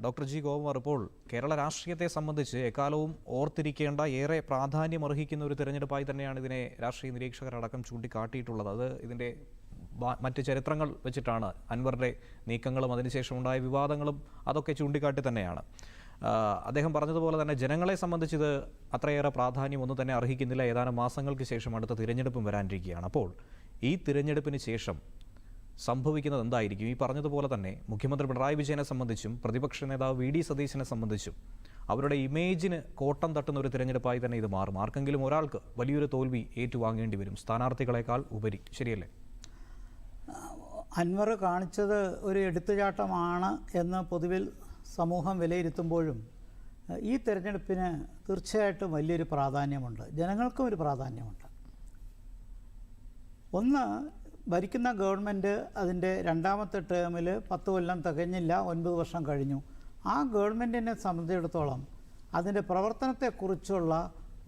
Doctor G Gopakumar, ഇപ്പോൾ കേരള രാഷ്ട്രീയത്തെ സംബന്ധിച്ച് എക്കാലവും ഓർത്തിരിക്കേണ്ട ഏറെ പ്രാധാന്യമർഹിക്കുന്ന ഒരു തിരഞ്ഞെടുപ്പായി തന്നെയാണ് ഇതിനെ രാഷ്ട്രീയ നിരീക്ഷകരടക്കം ചൂണ്ടിക്കാട്ടിയിട്ടുള്ളത്. അത് ഇതിൻ്റെ മറ്റ് ചരിത്രങ്ങൾ വെച്ചിട്ടാണ്. അൻവറിൻ്റെ നീക്കങ്ങളും അതിനുശേഷം ഉണ്ടായ വിവാദങ്ങളും അതൊക്കെ ചൂണ്ടിക്കാട്ടി തന്നെയാണ്. അദ്ദേഹം പറഞ്ഞതുപോലെ തന്നെ ജനങ്ങളെ സംബന്ധിച്ച് അത്രയേറെ പ്രാധാന്യം ഒന്നും തന്നെ അർഹിക്കുന്നില്ല. ഏതാനും മാസങ്ങൾക്ക് ശേഷം അടുത്ത തിരഞ്ഞെടുപ്പും വരാനിരിക്കുകയാണ്. അപ്പോൾ ഈ തിരഞ്ഞെടുപ്പിന് ശേഷം സംഭവിക്കുന്നത് എന്തായിരിക്കും? ഈ പറഞ്ഞതുപോലെ തന്നെ മുഖ്യമന്ത്രി പിണറായി വിജയനെ സംബന്ധിച്ചും പ്രതിപക്ഷ നേതാവ് വി ഡി സതീശനെ സംബന്ധിച്ചും അവരുടെ ഇമേജിന് കോട്ടം തട്ടുന്ന ഒരു തിരഞ്ഞെടുപ്പായി തന്നെ ഇത് മാറും. ആർക്കെങ്കിലും ഒരാൾക്ക് വലിയൊരു തോൽവി ഏറ്റുവാങ്ങേണ്ടി വരും, സ്ഥാനാർത്ഥികളെക്കാൾ ഉപരി. ശരിയല്ലേ? അൻവർ കാണിച്ചത് ഒരു എടുത്തുചാട്ടമാണ് എന്ന് പൊതുവിൽ സമൂഹം വിലയിരുത്തുമ്പോഴും ഈ തെരഞ്ഞെടുപ്പിന് തീർച്ചയായിട്ടും വലിയൊരു പ്രാധാന്യമുണ്ട്. ജനങ്ങൾക്കും ഒരു പ്രാധാന്യമുണ്ട്. ഒന്ന്, ഭരിക്കുന്ന ഗവൺമെൻറ് അതിൻ്റെ രണ്ടാമത്തെ ടേമിൽ 10 കൊല്ലം തികഞ്ഞില്ല, 9 വർഷം കഴിഞ്ഞു. ആ ഗവൺമെൻറ്റിനെ സംബന്ധിച്ചിടത്തോളം അതിൻ്റെ പ്രവർത്തനത്തെക്കുറിച്ചുള്ള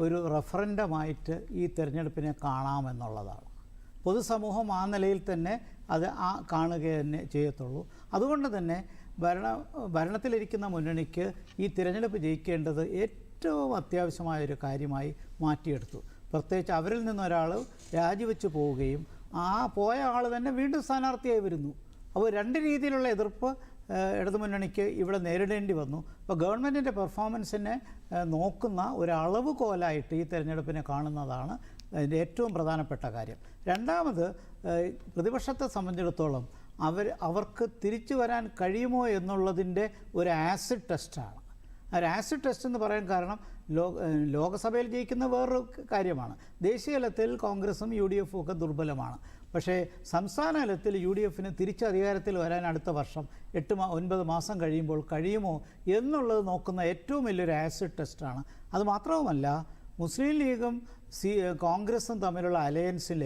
ഒരു റഫറൻഡമായിട്ട് ഈ തിരഞ്ഞെടുപ്പിനെ കാണാമെന്നുള്ളതാണ്. പൊതുസമൂഹം ആ നിലയിൽ തന്നെ അത് കാണുക തന്നെ ചെയ്യത്തുള്ളൂ. അതുകൊണ്ട് തന്നെ ഭരണത്തിലിരിക്കുന്ന മുന്നണിക്ക് ഈ തിരഞ്ഞെടുപ്പ് ജയിക്കേണ്ടത് ഏറ്റവും അത്യാവശ്യമായൊരു കാര്യമായി മാറ്റിയെടുത്തു. പ്രത്യേകിച്ച് അവരിൽ നിന്നൊരാൾ രാജിവെച്ച് പോവുകയും ആ പോയ ആൾ തന്നെ വീണ്ടും സ്ഥാനാർത്ഥിയായി വരുന്നു. അപ്പോൾ രണ്ട് രീതിയിലുള്ള എതിർപ്പ് ഇടതുമുന്നണിക്ക് ഇവിടെ നേരിടേണ്ടി വന്നു. അപ്പോൾ ഗവൺമെൻറ്റിൻ്റെ പെർഫോമൻസിനെ നോക്കുന്ന ഒരളവ് കോലായിട്ട് ഈ തിരഞ്ഞെടുപ്പിനെ കാണുന്നതാണ് അതിൻ്റെ ഏറ്റവും പ്രധാനപ്പെട്ട കാര്യം. രണ്ടാമത്, പ്രതിപക്ഷത്തെ സംബന്ധിച്ചിടത്തോളം അവർക്ക് തിരിച്ചു വരാൻ കഴിയുമോ എന്നുള്ളതിൻ്റെ ഒരു ആസിഡ് ടെസ്റ്റാണ്. ഒരു ആസിഡ് ടെസ്റ്റ് എന്ന് പറയാൻ കാരണം ലോകസഭയിൽ ജയിക്കുന്ന വേറൊരു കാര്യമാണ്. ദേശീയ തലത്തിൽ കോൺഗ്രസും യു ഡി എഫും ഒക്കെ ദുർബലമാണ്. പക്ഷേ സംസ്ഥാന തലത്തിൽ യു ഡി എഫിന് തിരിച്ച് അധികാരത്തിൽ വരാൻ അടുത്ത വർഷം 8-9 മാസം കഴിയുമ്പോൾ കഴിയുമോ എന്നുള്ളത് നോക്കുന്ന ഏറ്റവും വലിയൊരു ആസിഡ് ടെസ്റ്റാണ്. അതുമാത്രവുമല്ല, മുസ്ലിം ലീഗും കോൺഗ്രസും തമ്മിലുള്ള അലയൻസിൽ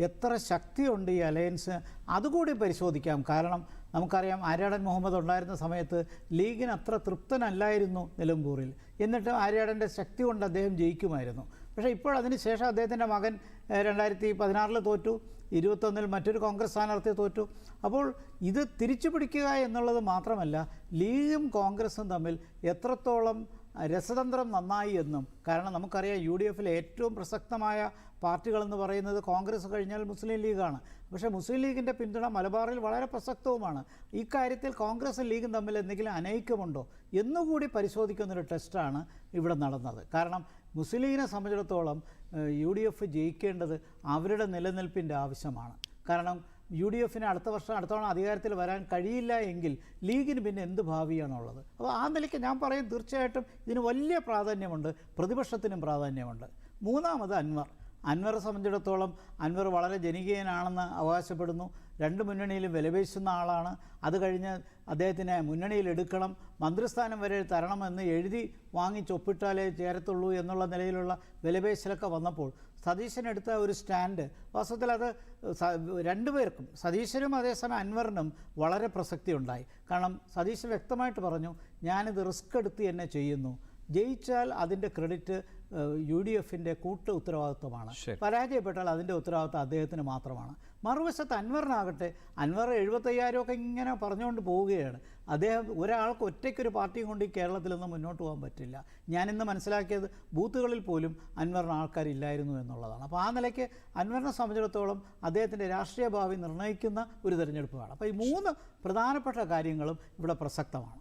എത്ര ശക്തിയുണ്ട് ഈ അലയൻസ്, അതുകൂടി പരിശോധിക്കാം. കാരണം നമുക്കറിയാം, ആര്യാടൻ മുഹമ്മദ് ഉണ്ടായിരുന്ന സമയത്ത് ലീഗിന് അത്ര തൃപ്തനല്ലായിരുന്നു നിലമ്പൂരിൽ. എന്നിട്ട് ആര്യാടൻ്റെ ശക്തി കൊണ്ട് അദ്ദേഹം ജയിക്കുമായിരുന്നു. പക്ഷേ ഇപ്പോഴതിന് ശേഷം അദ്ദേഹത്തിൻ്റെ മകൻ 2016 തോറ്റു, 2021 മറ്റൊരു കോൺഗ്രസ് സ്ഥാനാർത്ഥി തോറ്റു. അപ്പോൾ ഇത് തിരിച്ചു പിടിക്കുക എന്നുള്ളത് മാത്രമല്ല, ലീഗും കോൺഗ്രസും തമ്മിൽ എത്രത്തോളം രസതന്ത്രം നന്നായി എന്നും. കാരണം നമുക്കറിയാം, യു ഡി എഫിലെ ഏറ്റവും പ്രസക്തമായ പാർട്ടികളെന്ന് പറയുന്നത് കോൺഗ്രസ് കഴിഞ്ഞാൽ മുസ്ലിം ലീഗാണ്. പക്ഷേ മുസ്ലിം ലീഗിൻ്റെ പിന്തുണ മലബാറിൽ വളരെ പ്രസക്തവുമാണ്. ഇക്കാര്യത്തിൽ കോൺഗ്രസും ലീഗും തമ്മിൽ എന്തെങ്കിലും അനൈക്യമുണ്ടോ എന്നുകൂടി പരിശോധിക്കുന്നൊരു ടെസ്റ്റാണ് ഇവിടെ നടന്നത്. കാരണം മുസ്ലിം ലീഗിനെ സംബന്ധിച്ചിടത്തോളം യു ഡി എഫ് ജയിക്കേണ്ടത് അവരുടെ നിലനിൽപ്പിൻ്റെ ആവശ്യമാണ്. കാരണം യു ഡി എഫിന് അടുത്ത തവണ അധികാരത്തിൽ വരാൻ കഴിയില്ല എങ്കിൽ ലീഗിന് പിന്നെ എന്ത് ഭാവിയാണുള്ളത്? അപ്പോൾ ആ നിലയ്ക്ക് ഞാൻ പറയും, തീർച്ചയായിട്ടും ഇതിന് വലിയ പ്രാധാന്യമുണ്ട്, പ്രതിപക്ഷത്തിനും പ്രാധാന്യമുണ്ട്. മൂന്നാമത്, അൻവറെ സംബന്ധിച്ചിടത്തോളം അൻവർ വളരെ ജനകീയനാണെന്ന് അവകാശപ്പെടുന്നു. രണ്ട് മുന്നണിയിലും വിലപേശുന്ന ആളാണ്. അത് കഴിഞ്ഞ് അദ്ദേഹത്തിനെ മുന്നണിയിൽ എടുക്കണം, മന്ത്രിസ്ഥാനം വരെ തരണമെന്ന് എഴുതി വാങ്ങിച്ചൊപ്പിട്ടാലേ ചേരത്തുള്ളൂ എന്നുള്ള നിലയിലുള്ള വിലപേശലൊക്കെ വന്നപ്പോൾ സതീശനെടുത്ത ഒരു സ്റ്റാൻഡ്, വാസ്തവത്തിൽ അത് രണ്ടുപേർക്കും, സതീശനും അതേസമയം അൻവറിനും വളരെ പ്രസക്തി ഉണ്ടായി. കാരണം സതീശൻ വ്യക്തമായിട്ട് പറഞ്ഞു, ഞാനിത് റിസ്ക് എടുത്ത് തന്നെ ചെയ്യുന്നു, ജയിച്ചാൽ അതിൻ്റെ ക്രെഡിറ്റ് യു ഡി എഫിൻ്റെ കൂട്ട് ഉത്തരവാദിത്വമാണ്, പരാജയപ്പെട്ടാൽ അതിൻ്റെ ഉത്തരവാദിത്വം അദ്ദേഹത്തിന് മാത്രമാണ്. മറുവശത്ത് അൻവറിനാകട്ടെ, അൻവർ 75,000 ഒക്കെ ഇങ്ങനെ പറഞ്ഞുകൊണ്ട് പോവുകയാണ്. അദ്ദേഹം ഒരാൾക്ക് ഒറ്റയ്ക്കൊരു പാർട്ടിയും കൊണ്ട് ഈ കേരളത്തിൽ നിന്ന് മുന്നോട്ട് പോകാൻ പറ്റില്ല. ഞാനിന്ന് മനസ്സിലാക്കിയത് ബൂത്തുകളിൽ പോലും അൻവറിന് ആൾക്കാരില്ലായിരുന്നു എന്നുള്ളതാണ്. അപ്പോൾ ആ നിലയ്ക്ക് അൻവറിനെ സംബന്ധിച്ചിടത്തോളം അദ്ദേഹത്തിൻ്റെ രാഷ്ട്രീയ ഭാവി നിർണ്ണയിക്കുന്ന ഒരു തിരഞ്ഞെടുപ്പാണ്. അപ്പോൾ ഈ 3 പ്രധാനപ്പെട്ട കാര്യങ്ങളും ഇവിടെ പ്രസക്തമാണ്.